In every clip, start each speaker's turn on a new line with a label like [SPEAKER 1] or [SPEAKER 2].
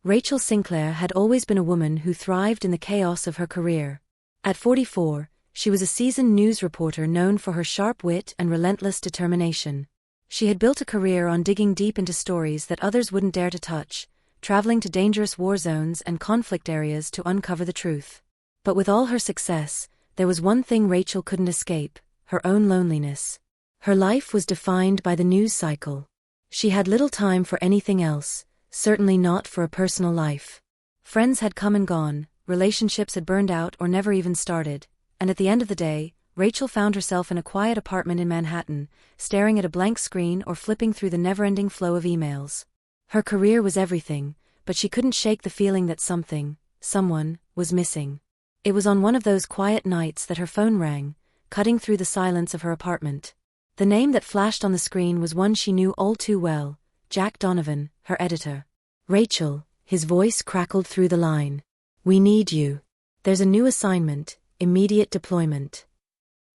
[SPEAKER 1] Rachel Sinclair had always been a woman who thrived in the chaos of her career. At 44, she was a seasoned news reporter known for her sharp wit and relentless determination. She had built a career on digging deep into stories that others wouldn't dare to touch, traveling to dangerous war zones and conflict areas to uncover the truth. But with all her success, there was one thing Rachel couldn't escape: her own loneliness. Her life was defined by the news cycle. She had little time for anything else, certainly not for a personal life. Friends had come and gone, relationships had burned out or never even started, and at the end of the day, Rachel found herself in a quiet apartment in Manhattan, staring at a blank screen or flipping through the never-ending flow of emails. Her career was everything, but she couldn't shake the feeling that someone, was missing. It was on one of those quiet nights that her phone rang, cutting through the silence of her apartment. The name that flashed on the screen was one she knew all too well: Jack Donovan, her editor. "Rachel," his voice crackled through the line. "We need you. There's a new assignment, immediate deployment."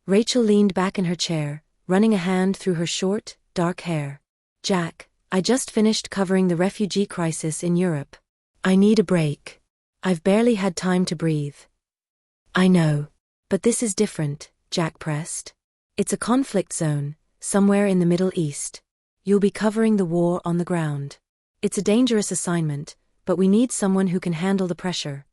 [SPEAKER 1] Rachel leaned back in her chair, running a hand through her short, dark hair. "Jack, I just finished covering the refugee crisis in Europe. I need a break. I've barely had time to breathe." "I know. But this is different," Jack pressed. "It's a conflict zone, somewhere in the Middle East. You'll be covering the war on the ground. It's a dangerous assignment, but we need someone who can handle the pressure."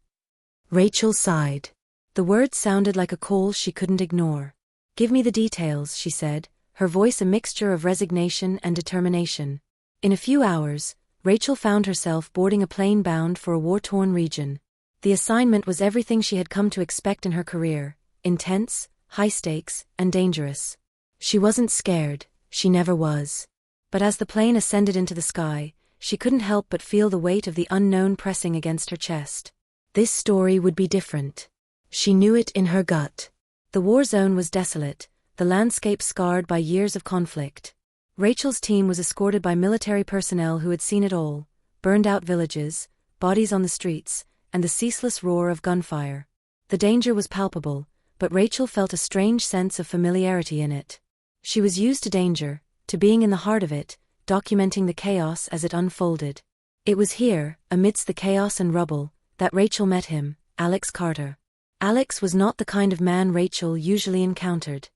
[SPEAKER 1] Rachel sighed. The words sounded like a call she couldn't ignore. "Give me the details," she said, her voice a mixture of resignation and determination. In a few hours, Rachel found herself boarding a plane bound for a war-torn region. The assignment was everything she had come to expect in her career: intense, high stakes, and dangerous. She wasn't scared, she never was. But as the plane ascended into the sky, she couldn't help but feel the weight of the unknown pressing against her chest. This story would be different. She knew it in her gut. The war zone was desolate, the landscape scarred by years of conflict. Rachel's team was escorted by military personnel who had seen it all: burned-out villages, bodies on the streets, and the ceaseless roar of gunfire. The danger was palpable, but Rachel felt a strange sense of familiarity in it. She was used to danger, to being in the heart of it, documenting the chaos as it unfolded. It was here, amidst the chaos and rubble, that Rachel met him, Alex Carter. Alex was not the kind of man Rachel usually encountered.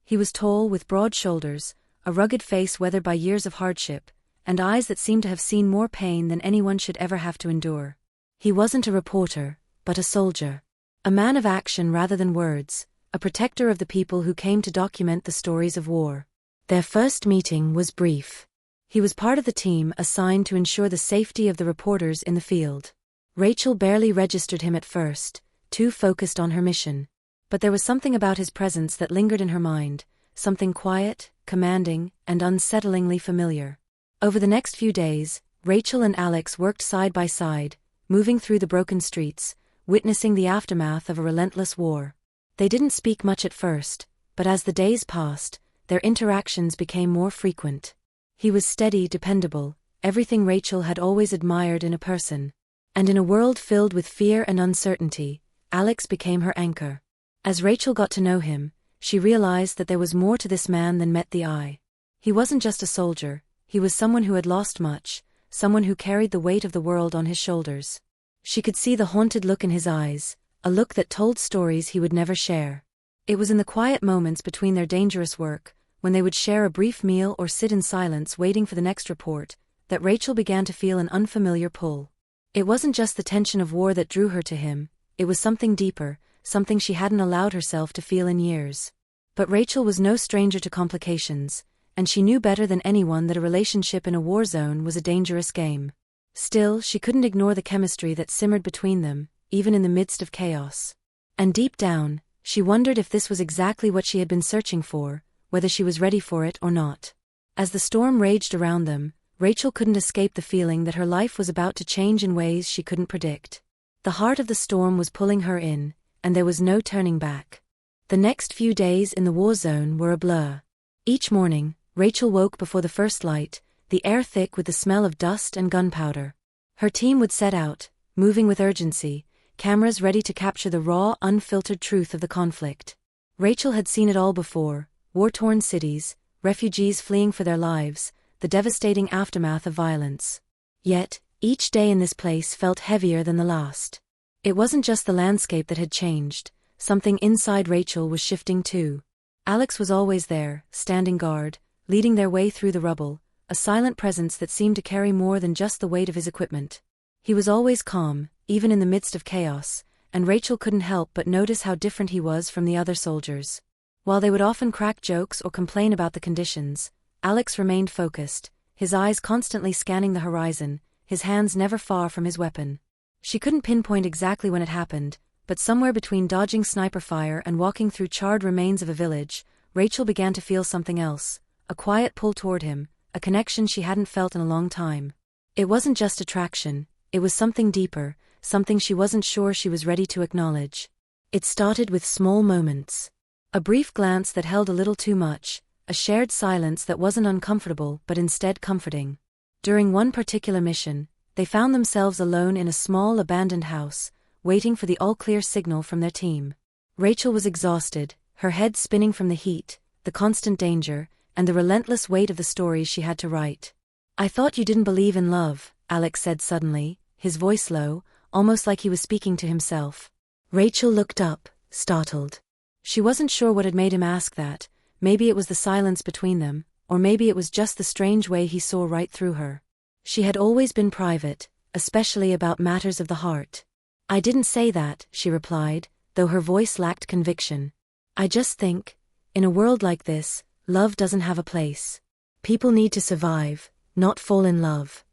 [SPEAKER 1] He was tall with broad shoulders, a rugged face weathered by years of hardship, and eyes that seemed to have seen more pain than anyone should ever have to endure. He wasn't a reporter, but a soldier. A man of action rather than words, a protector of the people who came to document the stories of war. Their first meeting was brief. He was part of the team assigned to ensure the safety of the reporters in the field. Rachel barely registered him at first, too focused on her mission. But there was something about his presence that lingered in her mind, something quiet, commanding, and unsettlingly familiar. Over the next few days, Rachel and Alex worked side by side, moving through the broken streets, witnessing the aftermath of a relentless war. They didn't speak much at first, but as the days passed, their interactions became more frequent. He was steady, dependable, everything Rachel had always admired in a person. And in a world filled with fear and uncertainty, Alex became her anchor. As Rachel got to know him, she realized that there was more to this man than met the eye. He wasn't just a soldier, he was someone who had lost much, someone who carried the weight of the world on his shoulders. She could see the haunted look in his eyes, a look that told stories he would never share. It was in the quiet moments between their dangerous work, when they would share a brief meal or sit in silence waiting for the next report, that Rachel began to feel an unfamiliar pull. It wasn't just the tension of war that drew her to him, it was something deeper, something she hadn't allowed herself to feel in years. But Rachel was no stranger to complications, and she knew better than anyone that a relationship in a war zone was a dangerous game. Still, she couldn't ignore the chemistry that simmered between them, even in the midst of chaos. And deep down, she wondered if this was exactly what she had been searching for, whether she was ready for it or not. As the storm raged around them, Rachel couldn't escape the feeling that her life was about to change in ways she couldn't predict. The heart of the storm was pulling her in, and there was no turning back. The next few days in the war zone were a blur. Each morning, Rachel woke before the first light, the air thick with the smell of dust and gunpowder. Her team would set out, moving with urgency, cameras ready to capture the raw, unfiltered truth of the conflict. Rachel had seen it all before: war-torn cities, refugees fleeing for their lives, the devastating aftermath of violence. Yet, Each day in this place felt heavier than the last. It wasn't just the landscape that had changed, something inside Rachel was shifting too. Alex was always there, standing guard, leading their way through the rubble, a silent presence that seemed to carry more than just the weight of his equipment. He was always calm, even in the midst of chaos, and Rachel couldn't help but notice how different he was from the other soldiers. While they would often crack jokes or complain about the conditions, Alex remained focused, his eyes constantly scanning the horizon, his hands never far from his weapon. She couldn't pinpoint exactly when it happened, but somewhere between dodging sniper fire and walking through charred remains of a village, Rachel began to feel something else, a quiet pull toward him, a connection she hadn't felt in a long time. It wasn't just attraction, it was something deeper, something she wasn't sure she was ready to acknowledge. It started with small moments. A brief glance that held a little too much, a shared silence that wasn't uncomfortable but instead comforting. During one particular mission, they found themselves alone in a small abandoned house, waiting for the all-clear signal from their team. Rachel was exhausted, her head spinning from the heat, the constant danger, and the relentless weight of the stories she had to write. "I thought you didn't believe in love," Alex said suddenly, his voice low, almost like he was speaking to himself. Rachel looked up, startled. She wasn't sure what had made him ask that. Maybe it was the silence between them, or maybe it was just the strange way he saw right through her. She had always been private, especially about matters of the heart. "I didn't say that," she replied, though her voice lacked conviction. "I just think, in a world like this, love doesn't have a place. People need to survive, not fall in love."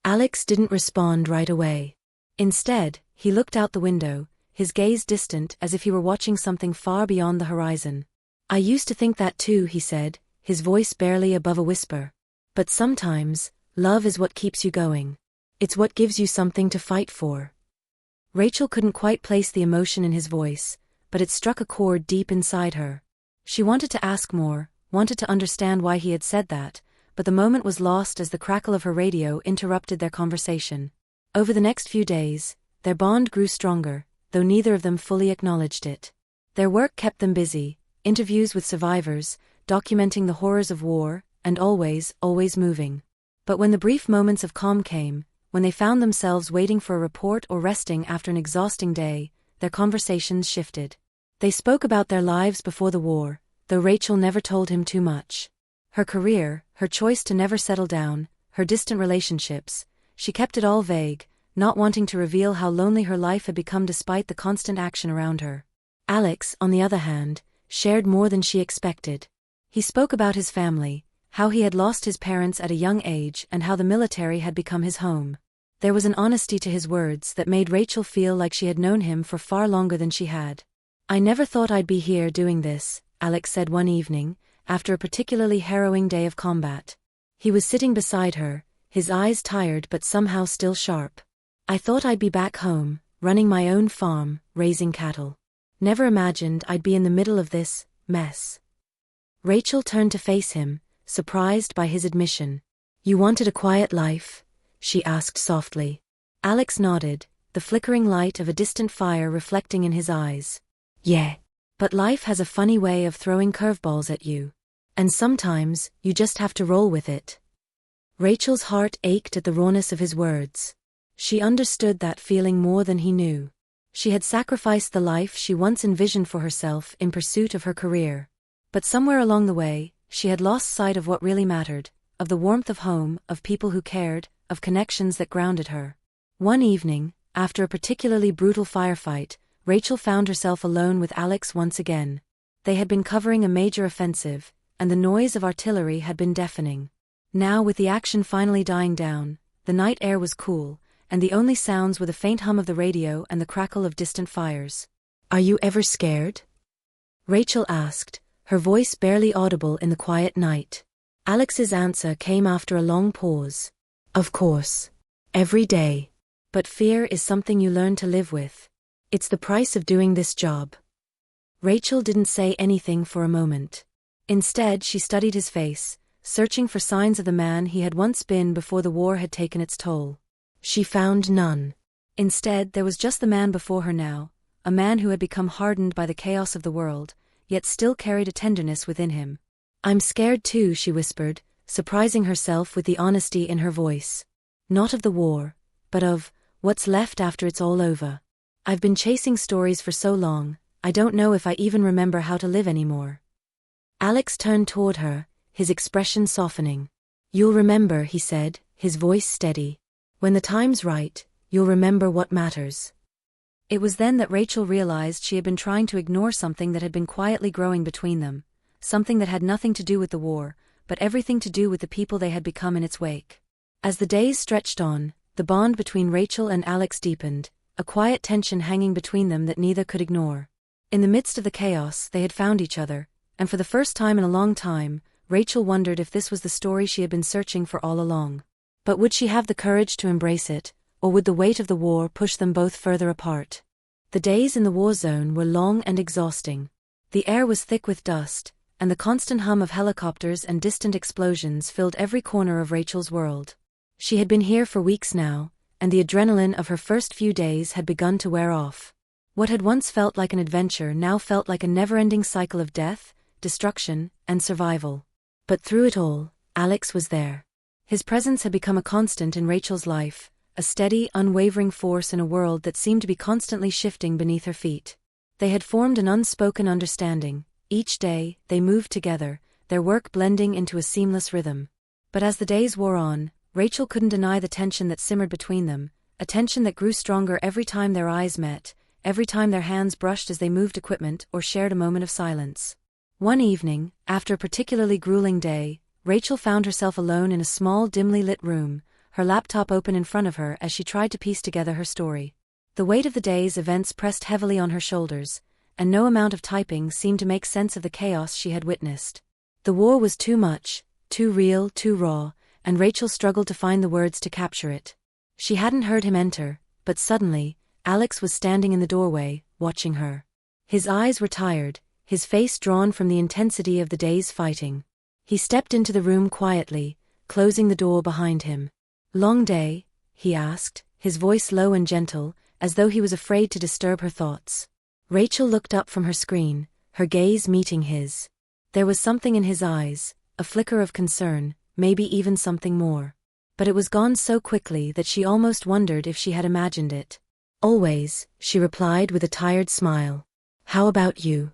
[SPEAKER 1] Alex didn't respond right away. Instead, he looked out the window, his gaze distant as if he were watching something far beyond the horizon. "I used to think that too," he said, his voice barely above a whisper. "But sometimes, love is what keeps you going. It's what gives you something to fight for." Rachel couldn't quite place the emotion in his voice, but it struck a chord deep inside her. She wanted to ask more, wanted to understand why he had said that, but the moment was lost as the crackle of her radio interrupted their conversation. Over the next few days, their bond grew stronger, though neither of them fully acknowledged it. Their work kept them busy, interviews with survivors, documenting the horrors of war, and always moving. But when the brief moments of calm came, when they found themselves waiting for a report or resting after an exhausting day, their conversations shifted. They spoke about their lives before the war, though Rachel never told him too much. Her career, her choice to never settle down, her distant relationships, she kept it all vague, not wanting to reveal how lonely her life had become despite the constant action around her. Alex, on the other hand, shared more than she expected. He spoke about his family, how he had lost his parents at a young age and how the military had become his home. There was an honesty to his words that made Rachel feel like she had known him for far longer than she had. "I never thought I'd be here doing this," Alex said one evening, after a particularly harrowing day of combat. He was sitting beside her, his eyes tired but somehow still sharp. "I thought I'd be back home, running my own farm, raising cattle. Never imagined I'd be in the middle of this mess." Rachel turned to face him, surprised by his admission. "You wanted a quiet life?" she asked softly. Alex nodded, the flickering light of a distant fire reflecting in his eyes. "Yeah. But life has a funny way of throwing curveballs at you. And sometimes, you just have to roll with it." Rachel's heart ached at the rawness of his words. She understood that feeling more than he knew. She had sacrificed the life she once envisioned for herself in pursuit of her career. But somewhere along the way, she had lost sight of what really mattered, of the warmth of home, of people who cared, of connections that grounded her. One evening, after a particularly brutal firefight, Rachel found herself alone with Alex once again. They had been covering a major offensive, and the noise of artillery had been deafening. Now, with the action finally dying down, the night air was cool, and the only sounds were the faint hum of the radio and the crackle of distant fires. "Are you ever scared?" Rachel asked, her voice barely audible in the quiet night. Alex's answer came after a long pause. "Of course. Every day. But fear is something you learn to live with. It's the price of doing this job." Rachel didn't say anything for a moment. Instead, she studied his face, searching for signs of the man he had once been before the war had taken its toll. She found none. Instead, there was just the man before her now, a man who had become hardened by the chaos of the world, yet still carried a tenderness within him. "I'm scared too," she whispered, surprising herself with the honesty in her voice. "Not of the war, but of what's left after it's all over. I've been chasing stories for so long, I don't know if I even remember how to live anymore. Alex turned toward her, his expression softening. You'll remember, he said, his voice steady. When the time's right, you'll remember what matters. It was then that Rachel realized she had been trying to ignore something that had been quietly growing between them, something that had nothing to do with the war, but everything to do with the people they had become in its wake. As the days stretched on, the bond between Rachel and Alex deepened, a quiet tension hanging between them that neither could ignore. In the midst of the chaos, they had found each other, and for the first time in a long time, Rachel wondered if this was the story she had been searching for all along. But would she have the courage to embrace it, or would the weight of the war push them both further apart? The days in the war zone were long and exhausting. The air was thick with dust, and the constant hum of helicopters and distant explosions filled every corner of Rachel's world. She had been here for weeks now, and the adrenaline of her first few days had begun to wear off. What had once felt like an adventure now felt like a never-ending cycle of death, destruction, and survival. But through it all, Alex was there. His presence had become a constant in Rachel's life, a steady, unwavering force in a world that seemed to be constantly shifting beneath her feet. They had formed an unspoken understanding. Each day, they moved together, their work blending into a seamless rhythm. But as the days wore on, Rachel couldn't deny the tension that simmered between them, a tension that grew stronger every time their eyes met, every time their hands brushed as they moved equipment or shared a moment of silence. One evening, after a particularly grueling day, Rachel found herself alone in a small, dimly lit room, her laptop open in front of her as she tried to piece together her story. The weight of the day's events pressed heavily on her shoulders, and no amount of typing seemed to make sense of the chaos she had witnessed. The war was too much, too real, too raw, and Rachel struggled to find the words to capture it. She hadn't heard him enter, but suddenly, Alex was standing in the doorway, watching her. His eyes were tired, his face drawn from the intensity of the day's fighting. He stepped into the room quietly, closing the door behind him. "Long day?" he asked, his voice low and gentle, as though he was afraid to disturb her thoughts. Rachel looked up from her screen, her gaze meeting his. There was something in his eyes, a flicker of concern, maybe even something more. But it was gone so quickly that she almost wondered if she had imagined it. "Always," she replied with a tired smile. "How about you?"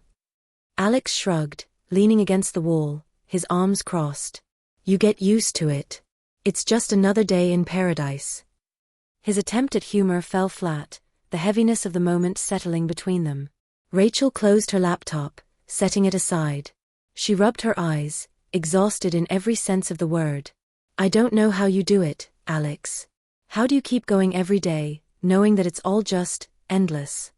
[SPEAKER 1] Alex shrugged, leaning against the wall, his arms crossed. "You get used to it. It's just another day in paradise." His attempt at humor fell flat, the heaviness of the moment settling between them. Rachel closed her laptop, setting it aside. She rubbed her eyes, exhausted in every sense of the word. "I don't know how you do it, Alex. How do you keep going every day, knowing that it's all just endless?"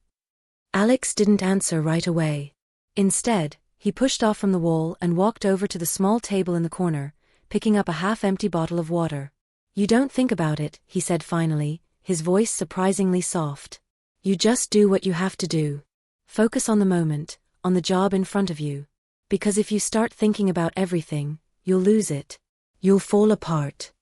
[SPEAKER 1] Alex didn't answer right away. Instead, he pushed off from the wall and walked over to the small table in the corner, picking up a half-empty bottle of water. "You don't think about it," he said finally, his voice surprisingly soft. "You just do what you have to do. Focus on the moment, on the job in front of you. Because if you start thinking about everything, you'll lose it. You'll fall apart."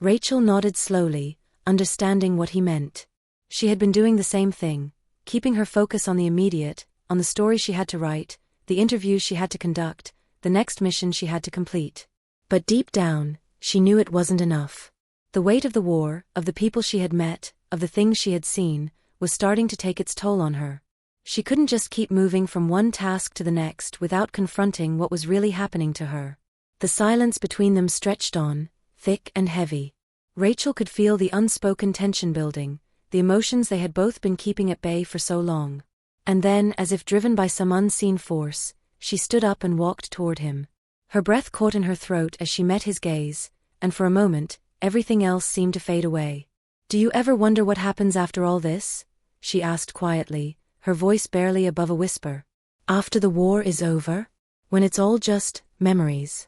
[SPEAKER 1] Rachel nodded slowly, understanding what he meant. She had been doing the same thing, keeping her focus on the immediate, on the story she had to write, the interviews she had to conduct, the next mission she had to complete. But deep down, she knew it wasn't enough. The weight of the war, of the people she had met, of the things she had seen, was starting to take its toll on her. She couldn't just keep moving from one task to the next without confronting what was really happening to her. The silence between them stretched on, thick and heavy. Rachel could feel the unspoken tension building, the emotions they had both been keeping at bay for so long. And then, as if driven by some unseen force, she stood up and walked toward him. Her breath caught in her throat as she met his gaze, and for a moment, everything else seemed to fade away. "Do you ever wonder what happens after all this?" she asked quietly, her voice barely above a whisper. "After the war is over? When it's all just memories?"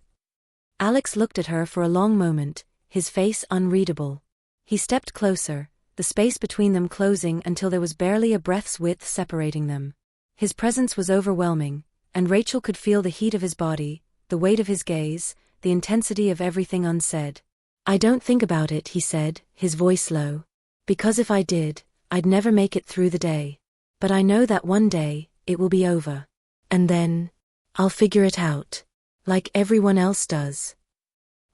[SPEAKER 1] Alex looked at her for a long moment, his face unreadable. He stepped closer, the space between them closing until there was barely a breath's width separating them. His presence was overwhelming, and Rachel could feel the heat of his body, the weight of his gaze, the intensity of everything unsaid. "I don't think about it," he said, his voice low. "Because if I did, I'd never make it through the day. But I know that one day, it will be over. And then, I'll figure it out. Like everyone else does."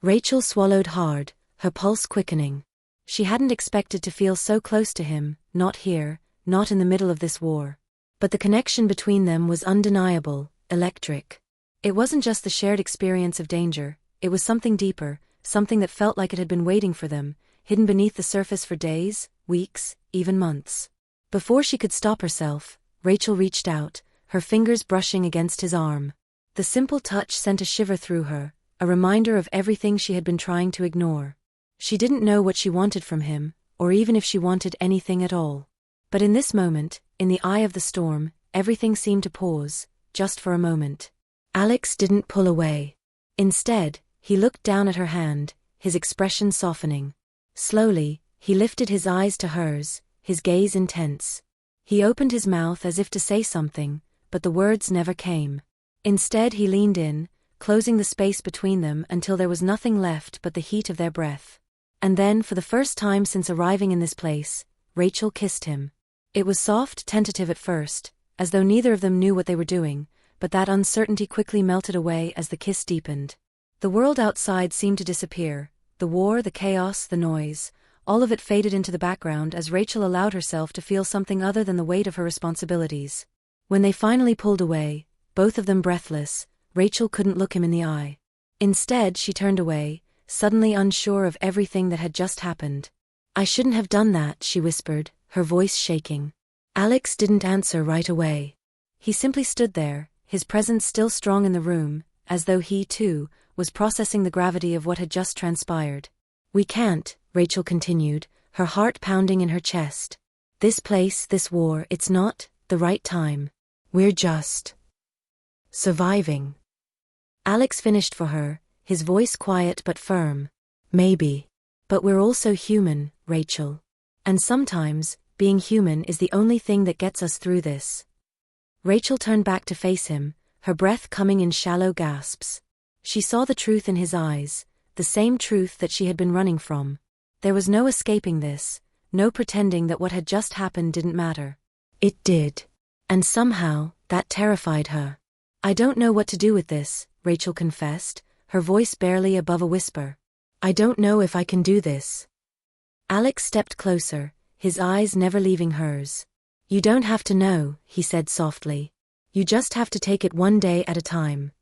[SPEAKER 1] Rachel swallowed hard, her pulse quickening. She hadn't expected to feel so close to him, not here, not in the middle of this war. But the connection between them was undeniable, electric. It wasn't just the shared experience of danger, it was something deeper, something that felt like it had been waiting for them, hidden beneath the surface for days, weeks, even months. Before she could stop herself, Rachel reached out, her fingers brushing against his arm. The simple touch sent a shiver through her, a reminder of everything she had been trying to ignore. She didn't know what she wanted from him, or even if she wanted anything at all. But in this moment, in the eye of the storm, everything seemed to pause, just for a moment. Alex didn't pull away. Instead, he looked down at her hand, his expression softening. Slowly, he lifted his eyes to hers, his gaze intense. He opened his mouth as if to say something, but the words never came. Instead he leaned in, closing the space between them until there was nothing left but the heat of their breath. And then, for the first time since arriving in this place, Rachel kissed him. It was soft, tentative at first, as though neither of them knew what they were doing, but that uncertainty quickly melted away as the kiss deepened. The world outside seemed to disappear, the war, the chaos, the noise, all of it faded into the background as Rachel allowed herself to feel something other than the weight of her responsibilities. When they finally pulled away, both of them breathless, Rachel couldn't look him in the eye. Instead, she turned away, suddenly unsure of everything that had just happened. "I shouldn't have done that," she whispered, her voice shaking. Alex didn't answer right away. He simply stood there, his presence still strong in the room, as though he, too, was processing the gravity of what had just transpired. "We can't," Rachel continued, her heart pounding in her chest. "This place, this war, it's not the right time. We're just surviving." Alex finished for her, his voice quiet but firm. "Maybe. But we're also human, Rachel. And sometimes, being human is the only thing that gets us through this." Rachel turned back to face him, her breath coming in shallow gasps. She saw the truth in his eyes, the same truth that she had been running from. There was no escaping this, no pretending that what had just happened didn't matter. It did. And somehow, that terrified her. "I don't know what to do with this," Rachel confessed, her voice barely above a whisper. "I don't know if I can do this." Alex stepped closer, his eyes never leaving hers. "You don't have to know," he said softly. "You just have to take it one day at a time."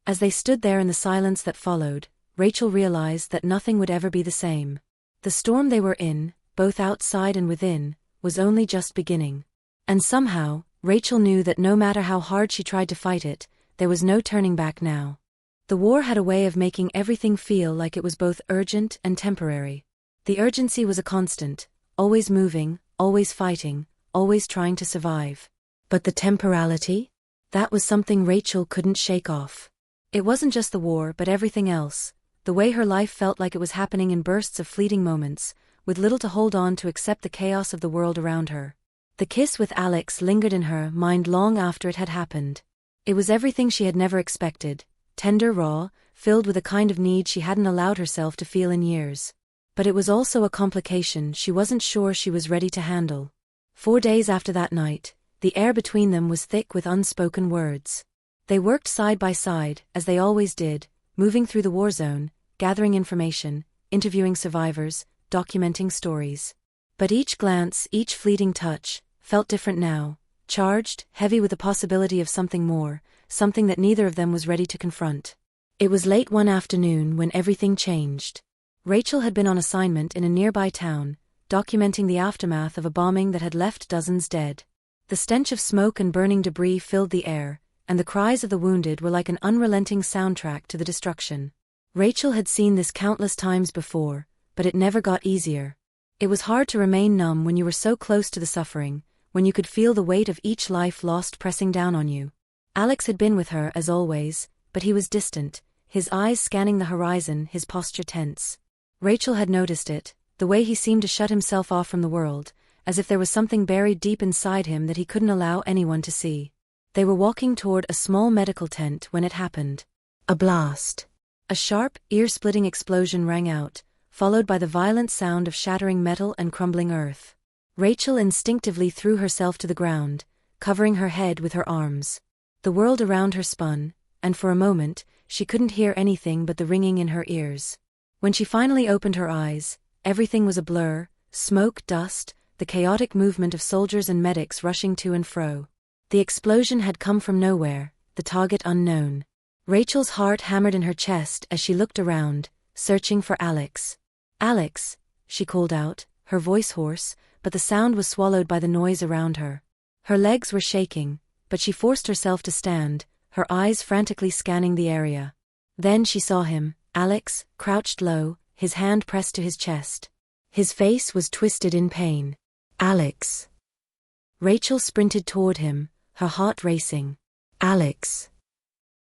[SPEAKER 1] As they stood there in the silence that followed, Rachel realized that nothing would ever be the same. The storm they were in, both outside and within, was only just beginning. And somehow, Rachel knew that no matter how hard she tried to fight it, there was no turning back now. The war had a way of making everything feel like it was both urgent and temporary. The urgency was a constant, always moving, always fighting, always trying to survive. But the temporality? That was something Rachel couldn't shake off. It wasn't just the war but everything else, the way her life felt like it was happening in bursts of fleeting moments, with little to hold on to except the chaos of the world around her. The kiss with Alex lingered in her mind long after it had happened. It was everything she had never expected, tender, raw, filled with a kind of need she hadn't allowed herself to feel in years. But it was also a complication she wasn't sure she was ready to handle. 4 days after that night, the air between them was thick with unspoken words. They worked side by side, as they always did, moving through the war zone, gathering information, interviewing survivors, documenting stories. But each glance, each fleeting touch, felt different now, charged, heavy with the possibility of something more, something that neither of them was ready to confront. It was late one afternoon when everything changed. Rachel had been on assignment in a nearby town, documenting the aftermath of a bombing that had left dozens dead. The stench of smoke and burning debris filled the air, and the cries of the wounded were like an unrelenting soundtrack to the destruction. Rachel had seen this countless times before, but it never got easier. It was hard to remain numb when you were so close to the suffering, when you could feel the weight of each life lost pressing down on you. Alex had been with her as always, but he was distant, his eyes scanning the horizon, his posture tense. Rachel had noticed it, the way he seemed to shut himself off from the world, as if there was something buried deep inside him that he couldn't allow anyone to see. They were walking toward a small medical tent when it happened. A blast. A sharp, ear-splitting explosion rang out, followed by the violent sound of shattering metal and crumbling earth. Rachel instinctively threw herself to the ground, covering her head with her arms. The world around her spun, and for a moment, she couldn't hear anything but the ringing in her ears. When she finally opened her eyes, Everything was a blur: smoke, dust, the chaotic movement of soldiers and medics rushing to and fro. The explosion had come from nowhere, the target unknown. Rachel's heart hammered in her chest as she looked around, searching for Alex. "Alex," she called out, her voice hoarse, but the sound was swallowed by the noise around her. Her legs were shaking, but she forced herself to stand, her eyes frantically scanning the area. Then she saw him, Alex, crouched low, his hand pressed to his chest. His face was twisted in pain. "Alex." Rachel sprinted toward him, her heart racing. "Alex."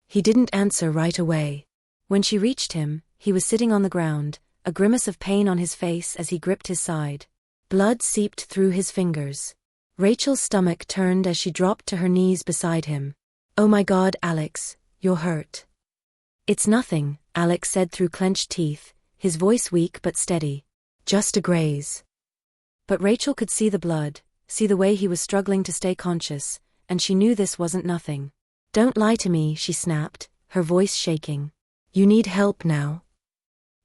[SPEAKER 1] He didn't answer right away. When she reached him, he was sitting on the ground, a grimace of pain on his face as he gripped his side. Blood seeped through his fingers. Rachel's stomach turned as she dropped to her knees beside him. "Oh my God, Alex, you're hurt." "It's nothing," Alex said through clenched teeth, his voice weak but steady. "Just a graze." But Rachel could see the blood, see the way he was struggling to stay conscious, and she knew this wasn't nothing. "Don't lie to me," she snapped, her voice shaking. "You need help now."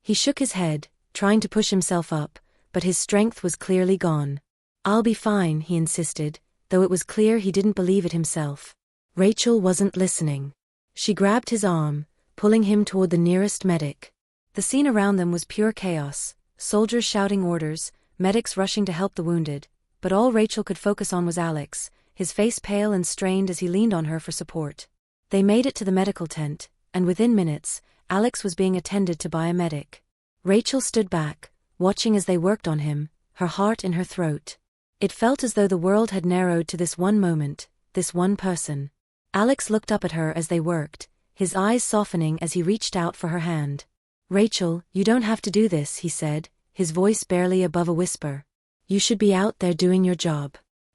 [SPEAKER 1] He shook his head, trying to push himself up, but his strength was clearly gone. "I'll be fine," he insisted, though it was clear he didn't believe it himself. Rachel wasn't listening. She grabbed his arm, pulling him toward the nearest medic. The scene around them was pure chaos, soldiers shouting orders, medics rushing to help the wounded, but all Rachel could focus on was Alex, his face pale and strained as he leaned on her for support. They made it to the medical tent, and within minutes, Alex was being attended to by a medic. Rachel stood back, watching as they worked on him, her heart in her throat. It felt as though the world had narrowed to this one moment, this one person. Alex looked up at her as they worked, his eyes softening as he reached out for her hand. "Rachel, you don't have to do this," he said, his voice barely above a whisper. "You should be out there doing your job.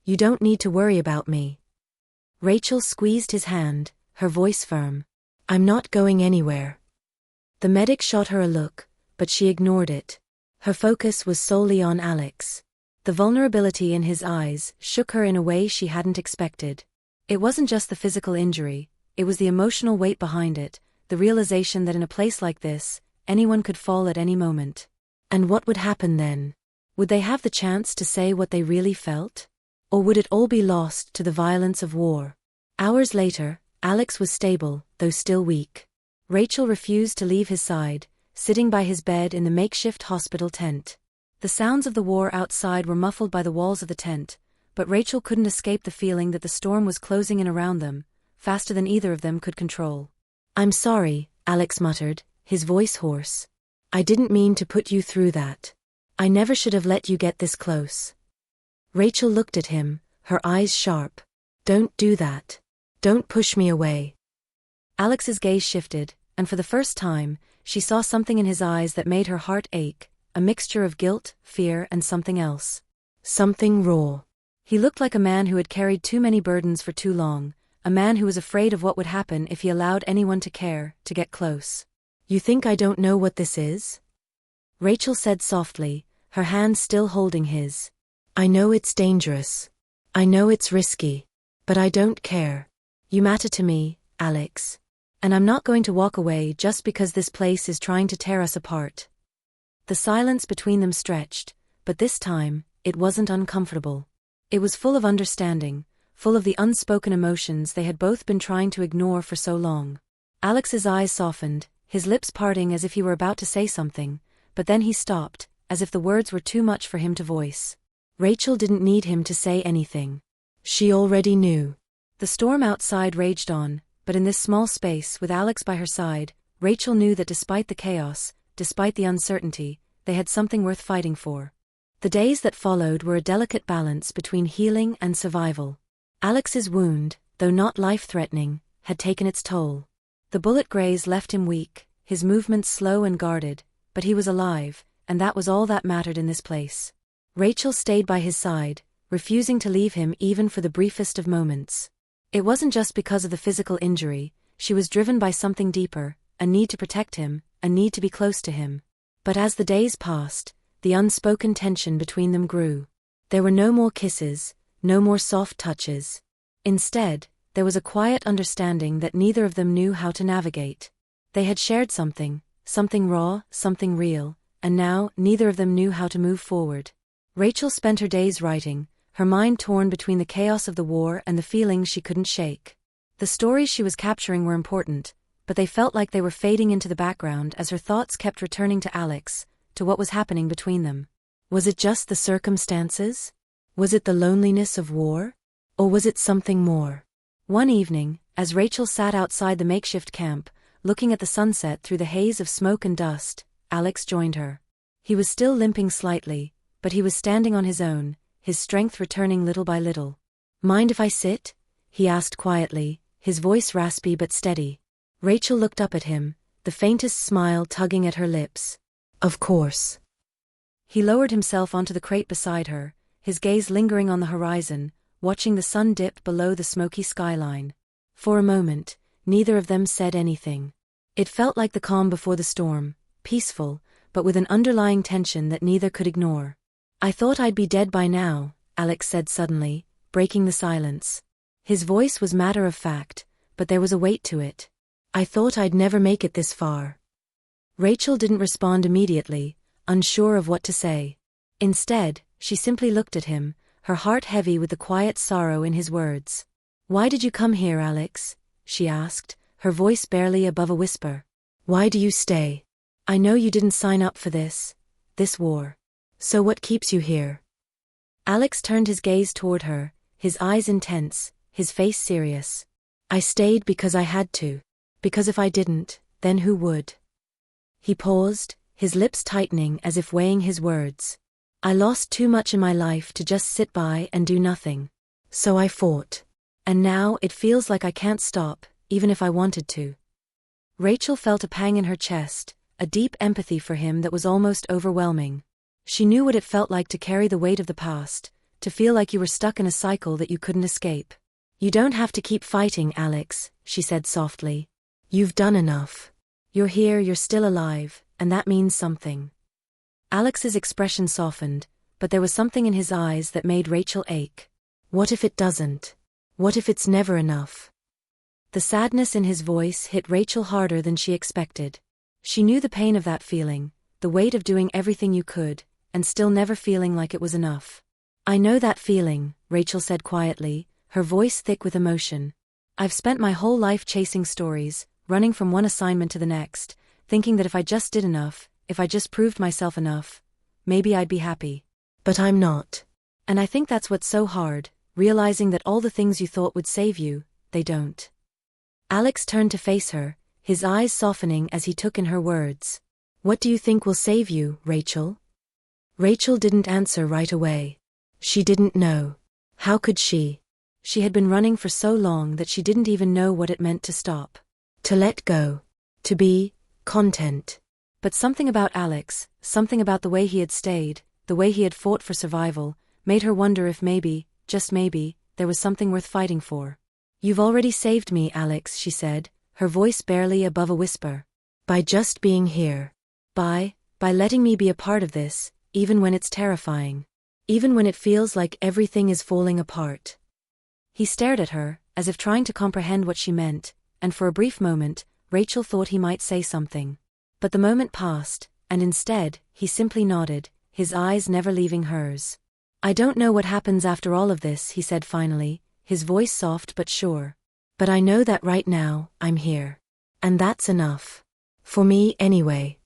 [SPEAKER 1] You don't need to worry about me." Rachel squeezed his hand, her voice firm. "I'm not going anywhere." The medic shot her a look, but she ignored it. Her focus was solely on Alex. The vulnerability in his eyes shook her in a way she hadn't expected. It wasn't just the physical injury, it was the emotional weight behind it, the realization that in a place like this, anyone could fall at any moment. And what would happen then? Would they have the chance to say what they really felt? Or would it all be lost to the violence of war? Hours later, Alex was stable, though still weak. Rachel refused to leave his side, sitting by his bed in the makeshift hospital tent. The sounds of the war outside were muffled by the walls of the tent, but Rachel couldn't escape the feeling that the storm was closing in around them, faster than either of them could control. "I'm sorry," Alex muttered, his voice hoarse. "I didn't mean to put you through that. I never should have let you get this close." Rachel looked at him, her eyes sharp. "Don't do that. Don't push me away." Alex's gaze shifted, and for the first time, she saw something in his eyes that made her heart ache, a mixture of guilt, fear, and something else. Something raw. He looked like a man who had carried too many burdens for too long, a man who was afraid of what would happen if he allowed anyone to care, to get close. "You think I don't know what this is?" Rachel said softly, her hand still holding his. "I know it's dangerous. I know it's risky. But I don't care. You matter to me, Alex. And I'm not going to walk away just because this place is trying to tear us apart." The silence between them stretched, but this time, it wasn't uncomfortable. It was full of understanding, full of the unspoken emotions they had both been trying to ignore for so long. Alex's eyes softened, his lips parting as if he were about to say something, but then he stopped, as if the words were too much for him to voice. Rachel didn't need him to say anything. She already knew. The storm outside raged on, but in this small space, with Alex by her side, Rachel knew that despite the chaos, despite the uncertainty, they had something worth fighting for. The days that followed were a delicate balance between healing and survival. Alex's wound, though not life-threatening, had taken its toll. The bullet graze left him weak, his movements slow and guarded, but he was alive, and that was all that mattered in this place. Rachel stayed by his side, refusing to leave him even for the briefest of moments. It wasn't just because of the physical injury, she was driven by something deeper, a need to protect him, a need to be close to him. But as the days passed, the unspoken tension between them grew. There were no more kisses, no more soft touches. Instead, there was a quiet understanding that neither of them knew how to navigate. They had shared something raw, something real, and now neither of them knew how to move forward. Rachel spent her days writing, her mind torn between the chaos of the war and the feelings she couldn't shake. The stories she was capturing were important, but they felt like they were fading into the background as her thoughts kept returning to Alex, to what was happening between them. Was it just the circumstances? Was it the loneliness of war? Or was it something more? One evening, as Rachel sat outside the makeshift camp, looking at the sunset through the haze of smoke and dust, Alex joined her. He was still limping slightly, but he was standing on his own, his strength returning little by little. "Mind if I sit?" he asked quietly, his voice raspy but steady. Rachel looked up at him, the faintest smile tugging at her lips. "Of course." He lowered himself onto the crate beside her, his gaze lingering on the horizon, watching the sun dip below the smoky skyline. For a moment, neither of them said anything. It felt like the calm before the storm, peaceful, but with an underlying tension that neither could ignore. "I thought I'd be dead by now," Alex said suddenly, breaking the silence. His voice was matter of fact, but there was a weight to it. "I thought I'd never make it this far." Rachel didn't respond immediately, unsure of what to say. Instead, she simply looked at him, her heart heavy with the quiet sorrow in his words. "Why did you come here, Alex?" she asked, her voice barely above a whisper. "Why do you stay? I know you didn't sign up for this war. So what keeps you here?" Alex turned his gaze toward her, his eyes intense, his face serious. "I stayed because I had to. Because if I didn't, then who would?" He paused, his lips tightening as if weighing his words. "I lost too much in my life to just sit by and do nothing. So I fought. And now it feels like I can't stop, even if I wanted to." Rachel felt a pang in her chest, a deep empathy for him that was almost overwhelming. She knew what it felt like to carry the weight of the past, to feel like you were stuck in a cycle that you couldn't escape. "You don't have to keep fighting, Alex," she said softly. "You've done enough. You're here, you're still alive, and that means something." Alex's expression softened, but there was something in his eyes that made Rachel ache. What if it doesn't? What if it's never enough? The sadness in his voice hit Rachel harder than she expected. She knew the pain of that feeling, the weight of doing everything you could, and still never feeling like it was enough. "I know that feeling," Rachel said quietly, her voice thick with emotion. "I've spent my whole life chasing stories, running from one assignment to the next, thinking that if I just did enough, if I just proved myself enough, maybe I'd be happy. But I'm not. And I think that's what's so hard, realizing that all the things you thought would save you, they don't." Alex turned to face her, his eyes softening as he took in her words. "What do you think will save you, Rachel?" Rachel didn't answer right away. She didn't know. How could she? She had been running for so long that she didn't even know what it meant to stop. To let go. To be content. But something about Alex, something about the way he had stayed, the way he had fought for survival, made her wonder if maybe, just maybe, there was something worth fighting for. "You've already saved me, Alex," she said, her voice barely above a whisper. "By just being here. By letting me be a part of this, even when it's terrifying. Even when it feels like everything is falling apart." He stared at her, as if trying to comprehend what she meant, and for a brief moment, Rachel thought he might say something. But the moment passed, and instead, he simply nodded, his eyes never leaving hers. "I don't know what happens after all of this," he said finally, his voice soft but sure. "But I know that right now, I'm here. And that's enough. For me, anyway."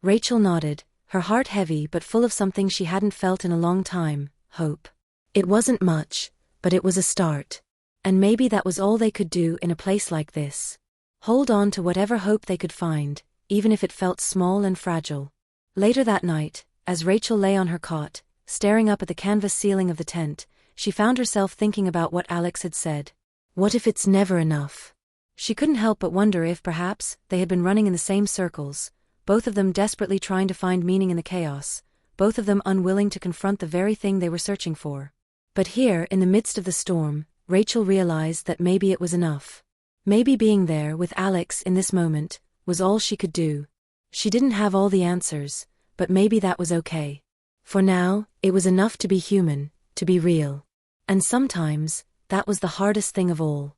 [SPEAKER 1] Rachel nodded, her heart heavy but full of something she hadn't felt in a long time, hope. It wasn't much, but it was a start. And maybe that was all they could do in a place like this. Hold on to whatever hope they could find, even if it felt small and fragile. Later that night, as Rachel lay on her cot, staring up at the canvas ceiling of the tent, she found herself thinking about what Alex had said. What if it's never enough? She couldn't help but wonder if perhaps they had been running in the same circles, both of them desperately trying to find meaning in the chaos, both of them unwilling to confront the very thing they were searching for. But here, in the midst of the storm, Rachel realized that maybe it was enough. Maybe being there with Alex in this moment was all she could do. She didn't have all the answers, but maybe that was okay. For now, it was enough to be human, to be real. And sometimes, that was the hardest thing of all.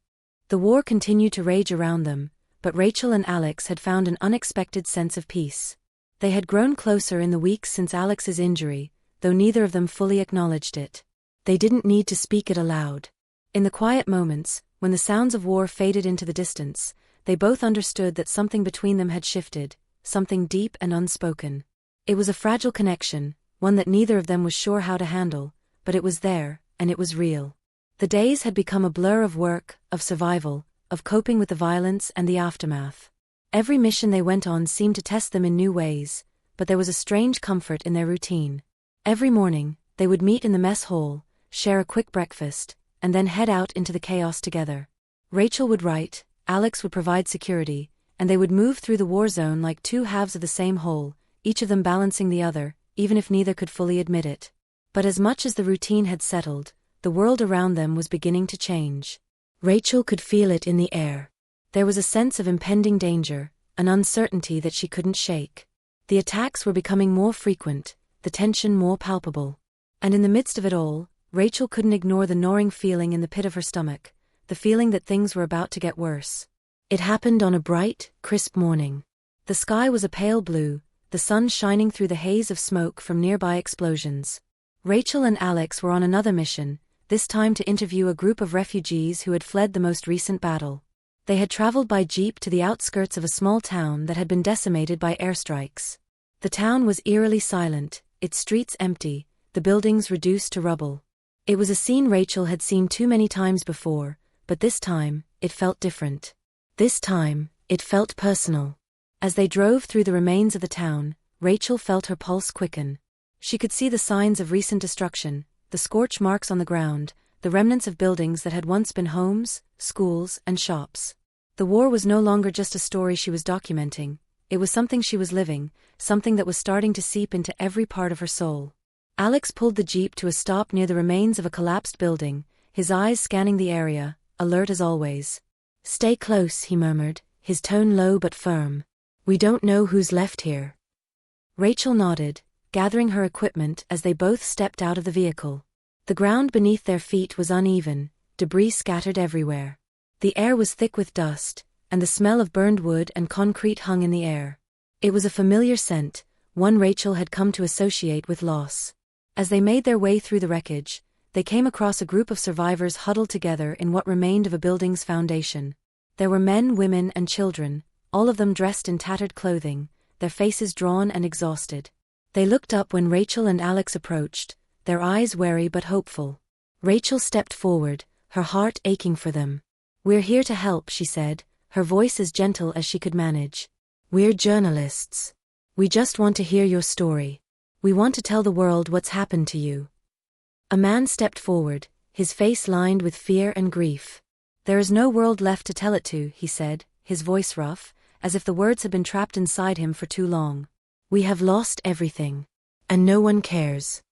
[SPEAKER 1] The war continued to rage around them, but Rachel and Alex had found an unexpected sense of peace. They had grown closer in the weeks since Alex's injury, though neither of them fully acknowledged it. They didn't need to speak it aloud. In the quiet moments, when the sounds of war faded into the distance, they both understood that something between them had shifted, something deep and unspoken. It was a fragile connection, one that neither of them was sure how to handle, but it was there, and it was real. The days had become a blur of work, of survival, of coping with the violence and the aftermath. Every mission they went on seemed to test them in new ways, but there was a strange comfort in their routine. Every morning, they would meet in the mess hall, share a quick breakfast, and then head out into the chaos together. Rachel would write, Alex would provide security, and they would move through the war zone like two halves of the same whole, each of them balancing the other, even if neither could fully admit it. But as much as the routine had settled, the world around them was beginning to change. Rachel could feel it in the air. There was a sense of impending danger, an uncertainty that she couldn't shake. The attacks were becoming more frequent, the tension more palpable. And in the midst of it all, Rachel couldn't ignore the gnawing feeling in the pit of her stomach, the feeling that things were about to get worse. It happened on a bright, crisp morning. The sky was a pale blue, the sun shining through the haze of smoke from nearby explosions. Rachel and Alex were on another mission, this time to interview a group of refugees who had fled the most recent battle. They had traveled by jeep to the outskirts of a small town that had been decimated by airstrikes. The town was eerily silent, its streets empty, the buildings reduced to rubble. It was a scene Rachel had seen too many times before, but this time, it felt different. This time, it felt personal. As they drove through the remains of the town, Rachel felt her pulse quicken. She could see the signs of recent destruction, the scorch marks on the ground, the remnants of buildings that had once been homes, schools, and shops. The war was no longer just a story she was documenting, it was something she was living, something that was starting to seep into every part of her soul. Alex pulled the jeep to a stop near the remains of a collapsed building, his eyes scanning the area, alert as always. "Stay close," he murmured, his tone low but firm. "We don't know who's left here." Rachel nodded, gathering her equipment as they both stepped out of the vehicle. The ground beneath their feet was uneven, debris scattered everywhere. The air was thick with dust, and the smell of burned wood and concrete hung in the air. It was a familiar scent, one Rachel had come to associate with loss. As they made their way through the wreckage, they came across a group of survivors huddled together in what remained of a building's foundation. There were men, women, and children, all of them dressed in tattered clothing, their faces drawn and exhausted. They looked up when Rachel and Alex approached, their eyes wary but hopeful. Rachel stepped forward, her heart aching for them. "We're here to help," she said, her voice as gentle as she could manage. "We're journalists. We just want to hear your story. We want to tell the world what's happened to you." A man stepped forward, his face lined with fear and grief. "There is no world left to tell it to," he said, his voice rough, as if the words had been trapped inside him for too long. "We have lost everything. And no one cares."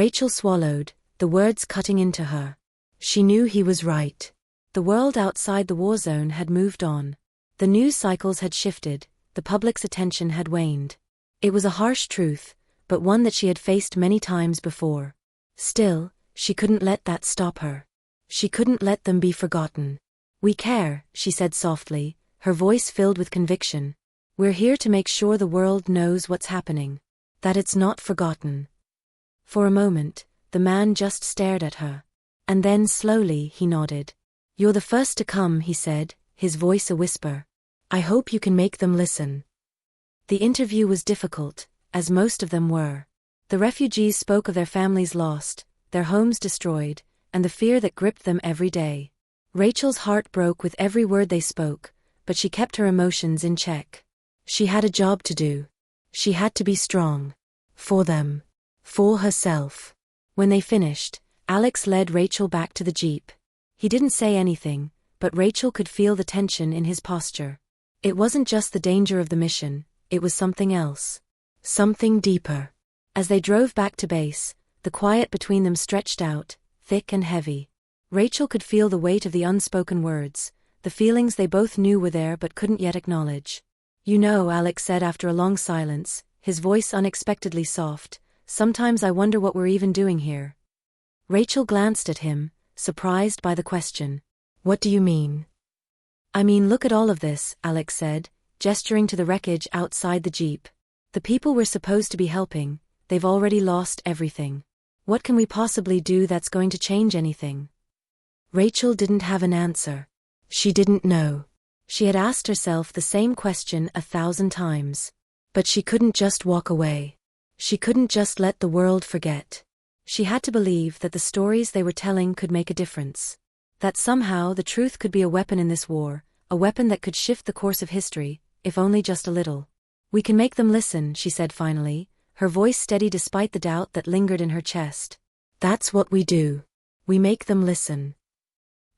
[SPEAKER 1] Rachel swallowed, the words cutting into her. She knew he was right. The world outside the war zone had moved on. The news cycles had shifted, the public's attention had waned. It was a harsh truth, but one that she had faced many times before. Still, she couldn't let that stop her. She couldn't let them be forgotten. "We care," she said softly, her voice filled with conviction. "We're here to make sure the world knows what's happening. That it's not forgotten." For a moment, the man just stared at her. And then slowly he nodded. "You're the first to come," he said, his voice a whisper. "I hope you can make them listen." The interview was difficult, as most of them were. The refugees spoke of their families lost, their homes destroyed, and the fear that gripped them every day. Rachel's heart broke with every word they spoke, but she kept her emotions in check. She had a job to do. She had to be strong. For them. For herself. When they finished, Alex led Rachel back to the jeep. He didn't say anything, but Rachel could feel the tension in his posture. It wasn't just the danger of the mission, it was something else. Something deeper. As they drove back to base, the quiet between them stretched out, thick and heavy. Rachel could feel the weight of the unspoken words, the feelings they both knew were there but couldn't yet acknowledge. "You know," Alex said after a long silence, his voice unexpectedly soft, "sometimes I wonder what we're even doing here." Rachel glanced at him, surprised by the question. "What do you mean?" "I mean, look at all of this," Alex said, gesturing to the wreckage outside the jeep. The people we're supposed to be helping, they've already lost everything. What can we possibly do that's going to change anything? Rachel didn't have an answer. She didn't know. She had asked herself the same question 1,000 times. But she couldn't just walk away. She couldn't just let the world forget. She had to believe that the stories they were telling could make a difference. That somehow the truth could be a weapon in this war, a weapon that could shift the course of history, if only just a little. We can make them listen, she said finally, her voice steady despite the doubt that lingered in her chest. That's what we do. We make them listen.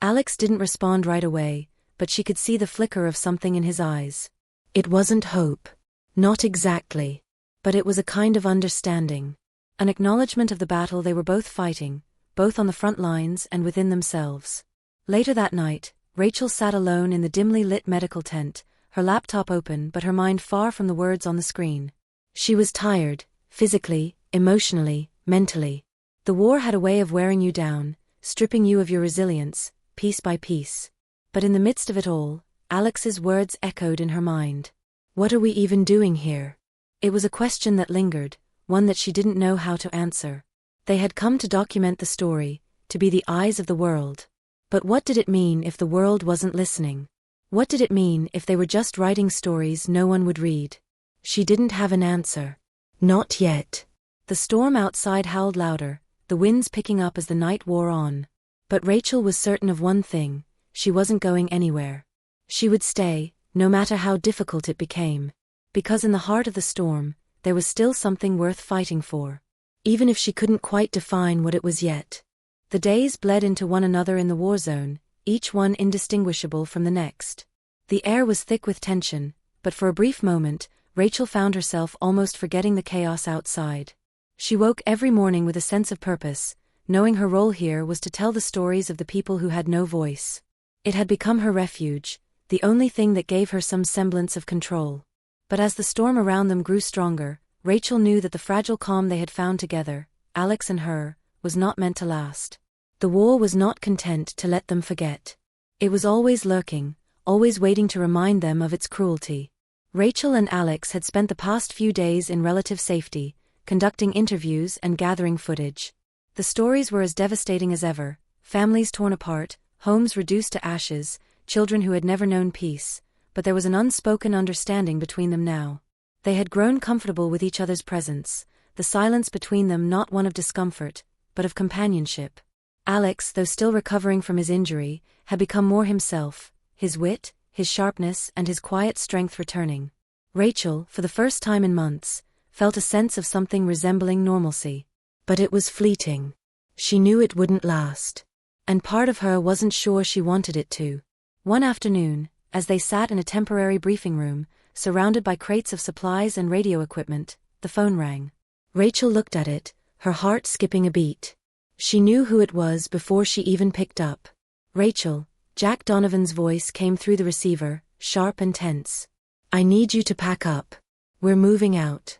[SPEAKER 1] Alex didn't respond right away, but she could see the flicker of something in his eyes. It wasn't hope. Not exactly. But it was a kind of understanding. An acknowledgement of the battle they were both fighting, both on the front lines and within themselves. Later that night, Rachel sat alone in the dimly lit medical tent, her laptop open but her mind far from the words on the screen. She was tired, physically, emotionally, mentally. The war had a way of wearing you down, stripping you of your resilience, piece by piece. But in the midst of it all, Alex's words echoed in her mind. What are we even doing here? It was a question that lingered, one that she didn't know how to answer. They had come to document the story, to be the eyes of the world. But what did it mean if the world wasn't listening? What did it mean if they were just writing stories no one would read? She didn't have an answer. Not yet. The storm outside howled louder, the winds picking up as the night wore on. But Rachel was certain of one thing: she wasn't going anywhere. She would stay, no matter how difficult it became. Because in the heart of the storm, there was still something worth fighting for. Even if she couldn't quite define what it was yet. The days bled into one another in the war zone, each one indistinguishable from the next. The air was thick with tension, but for a brief moment, Rachel found herself almost forgetting the chaos outside. She woke every morning with a sense of purpose, knowing her role here was to tell the stories of the people who had no voice. It had become her refuge, the only thing that gave her some semblance of control. But as the storm around them grew stronger, Rachel knew that the fragile calm they had found together, Alex and her, was not meant to last. The war was not content to let them forget. It was always lurking, always waiting to remind them of its cruelty. Rachel and Alex had spent the past few days in relative safety, conducting interviews and gathering footage. The stories were as devastating as ever: families torn apart, homes reduced to ashes, children who had never known peace, but there was an unspoken understanding between them now. They had grown comfortable with each other's presence, the silence between them not one of discomfort, but of companionship. Alex, though still recovering from his injury, had become more himself, his wit, his sharpness and his quiet strength returning. Rachel, for the first time in months, felt a sense of something resembling normalcy. But it was fleeting. She knew it wouldn't last. And part of her wasn't sure she wanted it to. One afternoon, as they sat in a temporary briefing room, surrounded by crates of supplies and radio equipment, the phone rang. Rachel looked at it, her heart skipping a beat. She knew who it was before she even picked up. Rachel, Jack Donovan's voice came through the receiver, sharp and tense. I need you to pack up. We're moving out.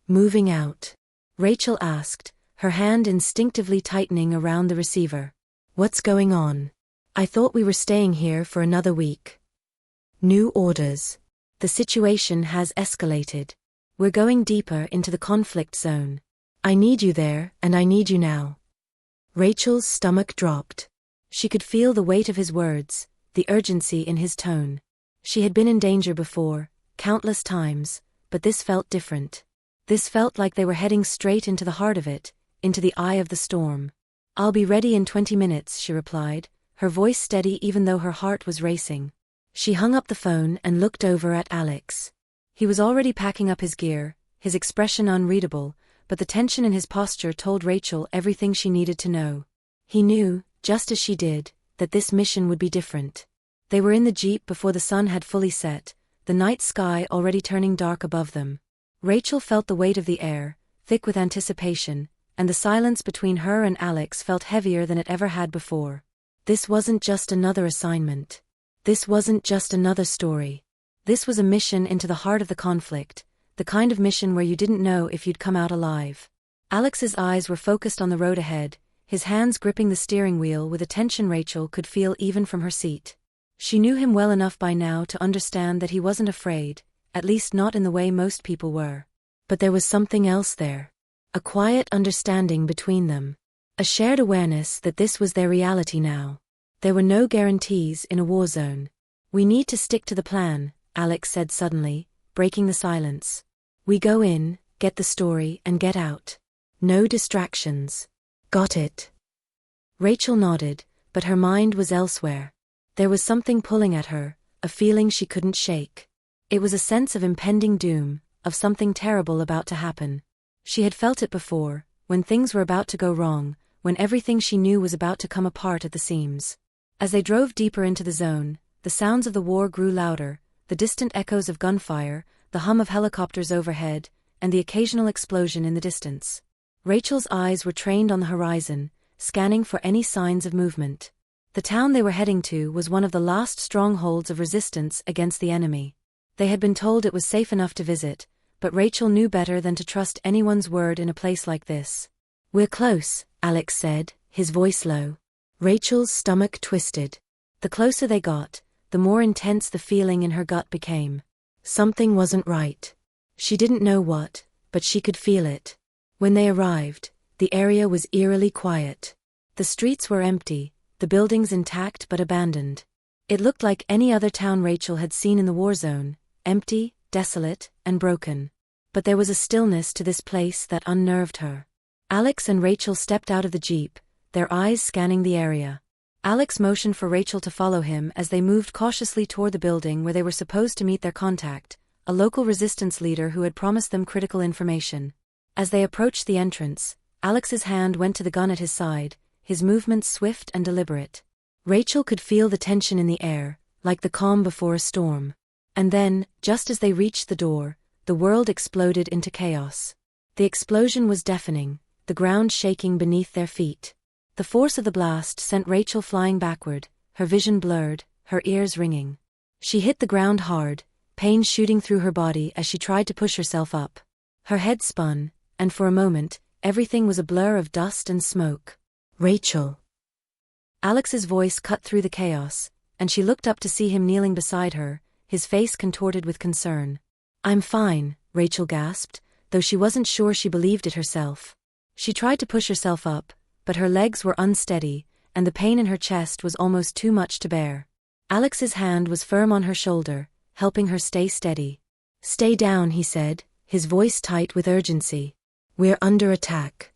[SPEAKER 1] Moving out? Rachel asked, her hand instinctively tightening around the receiver. What's going on? I thought we were staying here for another week. New orders. The situation has escalated. We're going deeper into the conflict zone. I need you there, and I need you now. Rachel's stomach dropped. She could feel the weight of his words, the urgency in his tone. She had been in danger before, countless times, but this felt different. This felt like they were heading straight into the heart of it, into the eye of the storm. I'll be ready in 20 minutes, she replied, her voice steady even though her heart was racing. She hung up the phone and looked over at Alex. He was already packing up his gear, his expression unreadable, but the tension in his posture told Rachel everything she needed to know. He knew, just as she did, that this mission would be different. They were in the jeep before the sun had fully set, the night sky already turning dark above them. Rachel felt the weight of the air, thick with anticipation, and the silence between her and Alex felt heavier than it ever had before. This wasn't just another assignment. This wasn't just another story. This was a mission into the heart of the conflict, the kind of mission where you didn't know if you'd come out alive. Alex's eyes were focused on the road ahead, his hands gripping the steering wheel with a tension Rachel could feel even from her seat. She knew him well enough by now to understand that he wasn't afraid, at least not in the way most people were. But there was something else there. A quiet understanding between them. A shared awareness that this was their reality now. There were no guarantees in a war zone. "We need to stick to the plan," Alex said suddenly, breaking the silence. "We go in, get the story, and get out. No distractions." "Got it." Rachel nodded, but her mind was elsewhere. There was something pulling at her, a feeling she couldn't shake. It was a sense of impending doom, of something terrible about to happen. She had felt it before, when things were about to go wrong, when everything she knew was about to come apart at the seams. As they drove deeper into the zone, the sounds of the war grew louder, the distant echoes of gunfire, the hum of helicopters overhead, and the occasional explosion in the distance. Rachel's eyes were trained on the horizon, scanning for any signs of movement. The town they were heading to was one of the last strongholds of resistance against the enemy. They had been told it was safe enough to visit, but Rachel knew better than to trust anyone's word in a place like this. "We're close," Alex said, his voice low. Rachel's stomach twisted. The closer they got, the more intense the feeling in her gut became. Something wasn't right. She didn't know what, but she could feel it. When they arrived, the area was eerily quiet. The streets were empty, the buildings intact but abandoned. It looked like any other town Rachel had seen in the war zone, empty, desolate, and broken. But there was a stillness to this place that unnerved her. Alex and Rachel stepped out of the jeep, their eyes scanning the area. Alex motioned for Rachel to follow him as they moved cautiously toward the building where they were supposed to meet their contact, a local resistance leader who had promised them critical information. As they approached the entrance, Alex's hand went to the gun at his side, his movements swift and deliberate. Rachel could feel the tension in the air, like the calm before a storm. And then, just as they reached the door, the world exploded into chaos. The explosion was deafening, the ground shaking beneath their feet. The force of the blast sent Rachel flying backward, her vision blurred, her ears ringing. She hit the ground hard, pain shooting through her body as she tried to push herself up. Her head spun, and for a moment, everything was a blur of dust and smoke. "Rachel." Alex's voice cut through the chaos, and she looked up to see him kneeling beside her, his face contorted with concern. "I'm fine," Rachel gasped, though she wasn't sure she believed it herself. She tried to push herself up, but her legs were unsteady, and the pain in her chest was almost too much to bear. Alex's hand was firm on her shoulder, helping her stay steady. "Stay down," he said, his voice tight with urgency. "We're under attack."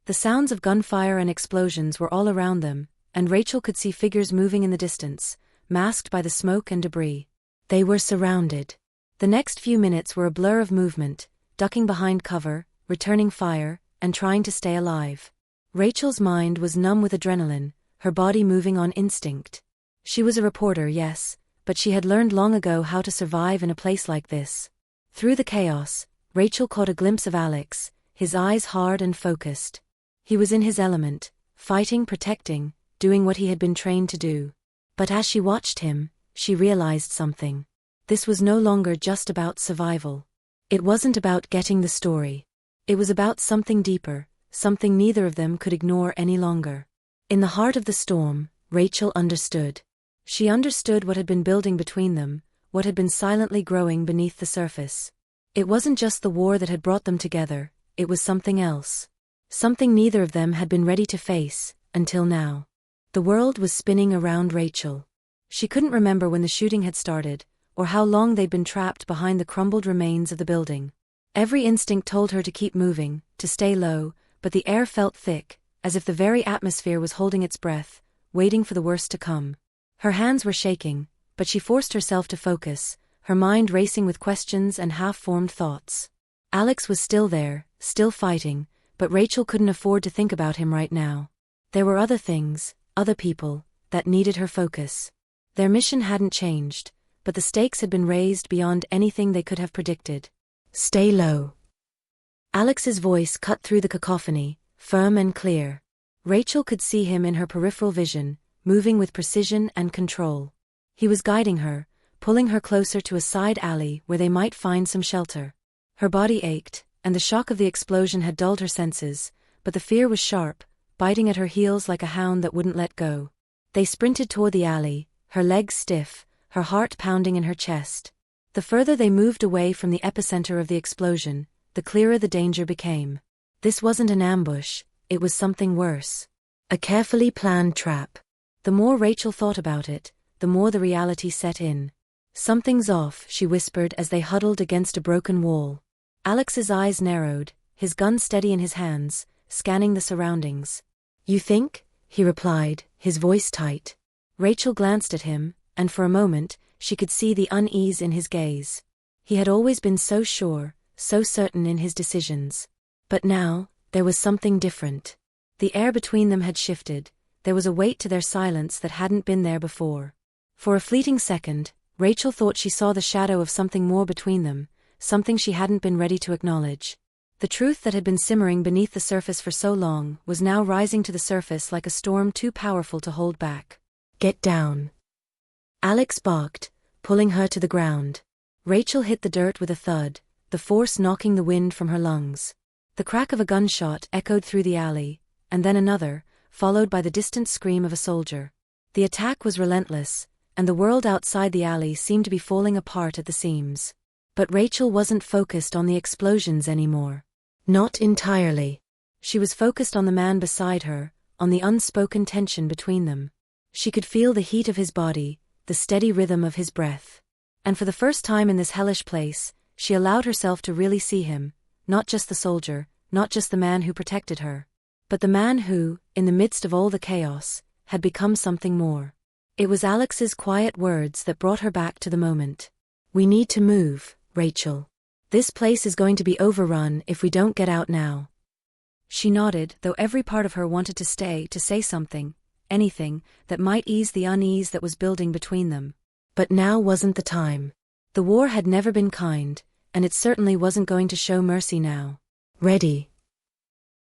[SPEAKER 1] The sounds of gunfire and explosions were all around them, and Rachel could see figures moving in the distance, masked by the smoke and debris. They were surrounded. The next few minutes were a blur of movement, ducking behind cover, returning fire, and trying to stay alive. Rachel's mind was numb with adrenaline, her body moving on instinct. She was a reporter, yes, but she had learned long ago how to survive in a place like this. Through the chaos, Rachel caught a glimpse of Alex, his eyes hard and focused. He was in his element, fighting, protecting, doing what he had been trained to do. But as she watched him, she realized something. This was no longer just about survival. It wasn't about getting the story. It was about something deeper, something neither of them could ignore any longer. In the heart of the storm, Rachel understood. She understood what had been building between them, what had been silently growing beneath the surface. It wasn't just the war that had brought them together, it was something else. Something neither of them had been ready to face, until now. The world was spinning around Rachel. She couldn't remember when the shooting had started, or how long they'd been trapped behind the crumbled remains of the building. Every instinct told her to keep moving, to stay low, but the air felt thick, as if the very atmosphere was holding its breath, waiting for the worst to come. Her hands were shaking, but she forced herself to focus, her mind racing with questions and half-formed thoughts. Alex was still there, still fighting, but Rachel couldn't afford to think about him right now. There were other things, other people, that needed her focus. Their mission hadn't changed, but the stakes had been raised beyond anything they could have predicted. "Stay low." Alex's voice cut through the cacophony, firm and clear. Rachel could see him in her peripheral vision, moving with precision and control. He was guiding her, pulling her closer to a side alley where they might find some shelter. Her body ached, and the shock of the explosion had dulled her senses, but the fear was sharp, biting at her heels like a hound that wouldn't let go. They sprinted toward the alley, her legs stiff, her heart pounding in her chest. The further they moved away from the epicenter of the explosion, the clearer the danger became. This wasn't an ambush, it was something worse. A carefully planned trap. The more Rachel thought about it, the more the reality set in. "Something's off," she whispered as they huddled against a broken wall. Alex's eyes narrowed, his gun steady in his hands, scanning the surroundings. "You think?" he replied, his voice tight. Rachel glanced at him, and for a moment, she could see the unease in his gaze. He had always been so sure, so certain in his decisions. But now, there was something different. The air between them had shifted, there was a weight to their silence that hadn't been there before. For a fleeting second, Rachel thought she saw the shadow of something more between them, something she hadn't been ready to acknowledge. The truth that had been simmering beneath the surface for so long was now rising to the surface like a storm too powerful to hold back. "Get down," Alex barked, pulling her to the ground. Rachel hit the dirt with a thud, the force knocking the wind from her lungs. The crack of a gunshot echoed through the alley, and then another, followed by the distant scream of a soldier. The attack was relentless, and the world outside the alley seemed to be falling apart at the seams. But Rachel wasn't focused on the explosions anymore. Not entirely. She was focused on the man beside her, on the unspoken tension between them. She could feel the heat of his body, the steady rhythm of his breath. And for the first time in this hellish place, she allowed herself to really see him, not just the soldier, not just the man who protected her, but the man who, in the midst of all the chaos, had become something more. It was Alex's quiet words that brought her back to the moment. "We need to move, Rachel. This place is going to be overrun if we don't get out now." She nodded, though every part of her wanted to stay, to say something, anything, that might ease the unease that was building between them. But now wasn't the time. The war had never been kind, and it certainly wasn't going to show mercy now. "Ready?"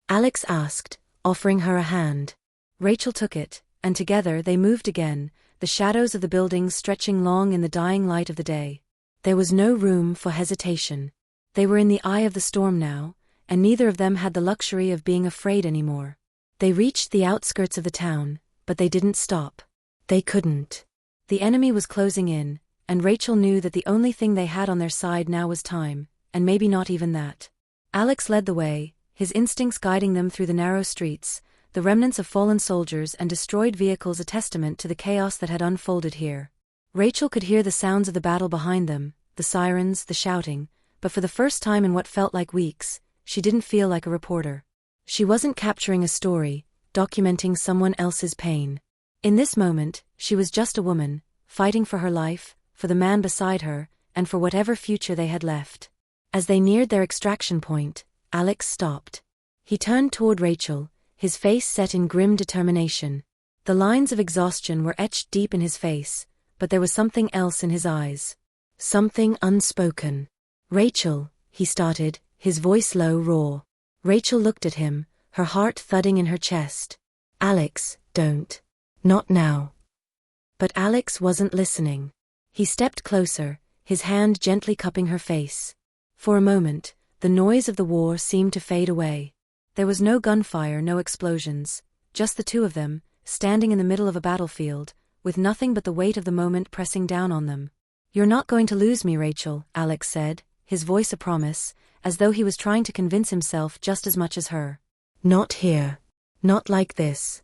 [SPEAKER 1] Alex asked, offering her a hand. Rachel took it, and together they moved again, the shadows of the buildings stretching long in the dying light of the day. There was no room for hesitation. They were in the eye of the storm now, and neither of them had the luxury of being afraid anymore. They reached the outskirts of the town, but they didn't stop. They couldn't. The enemy was closing in, and Rachel knew that the only thing they had on their side now was time, and maybe not even that. Alex led the way, his instincts guiding them through the narrow streets, the remnants of fallen soldiers and destroyed vehicles a testament to the chaos that had unfolded here. Rachel could hear the sounds of the battle behind them, the sirens, the shouting, but for the first time in what felt like weeks, she didn't feel like a reporter. She wasn't capturing a story, documenting someone else's pain. In this moment, she was just a woman, fighting for her life, for the man beside her, and for whatever future they had left. As they neared their extraction point, Alex stopped. He turned toward Rachel, his face set in grim determination. The lines of exhaustion were etched deep in his face, but there was something else in his eyes. Something unspoken. "Rachel," he started, his voice low, raw. Rachel looked at him, her heart thudding in her chest. "Alex, don't. Not now." But Alex wasn't listening. He stepped closer, his hand gently cupping her face. For a moment, the noise of the war seemed to fade away. There was no gunfire, no explosions, just the two of them, standing in the middle of a battlefield, with nothing but the weight of the moment pressing down on them. "You're not going to lose me, Rachel," Alex said, his voice a promise, as though he was trying to convince himself just as much as her. "Not here. Not like this."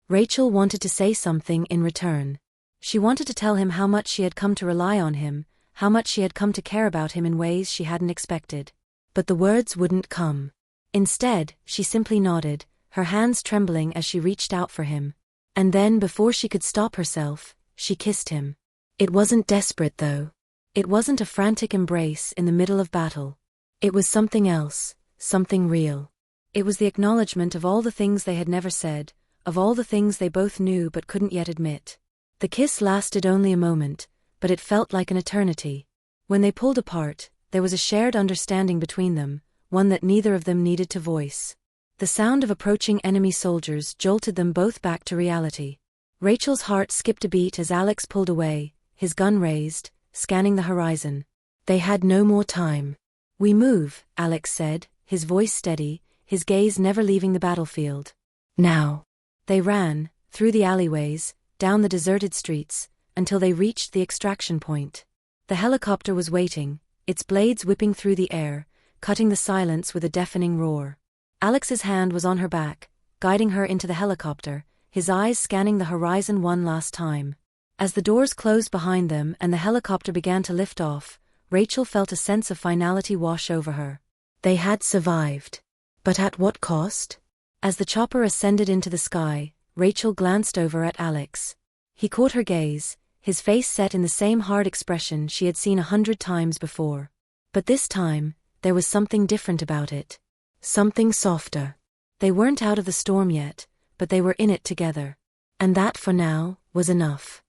[SPEAKER 1] Rachel wanted to say something in return. She wanted to tell him how much she had come to rely on him, how much she had come to care about him in ways she hadn't expected. But the words wouldn't come. Instead, she simply nodded, her hands trembling as she reached out for him. And then, before she could stop herself, she kissed him. It wasn't desperate, though. It wasn't a frantic embrace in the middle of battle. It was something else, something real. It was the acknowledgement of all the things they had never said, of all the things they both knew but couldn't yet admit. The kiss lasted only a moment, but it felt like an eternity. When they pulled apart, there was a shared understanding between them, one that neither of them needed to voice. The sound of approaching enemy soldiers jolted them both back to reality. Rachel's heart skipped a beat as Alex pulled away, his gun raised, scanning the horizon. They had no more time. "We move," Alex said, his voice steady, his gaze never leaving the battlefield. "Now." They ran, through the alleyways, down the deserted streets, until they reached the extraction point. The helicopter was waiting, its blades whipping through the air, cutting the silence with a deafening roar. Alex's hand was on her back, guiding her into the helicopter, his eyes scanning the horizon one last time. As the doors closed behind them and the helicopter began to lift off, Rachel felt a sense of finality wash over her. They had survived. But at what cost? As the chopper ascended into the sky, Rachel glanced over at Alex. He caught her gaze, his face set in the same hard expression she had seen 100 times before. But this time, there was something different about it. Something softer. They weren't out of the storm yet, but they were in it together. And that, for now, was enough.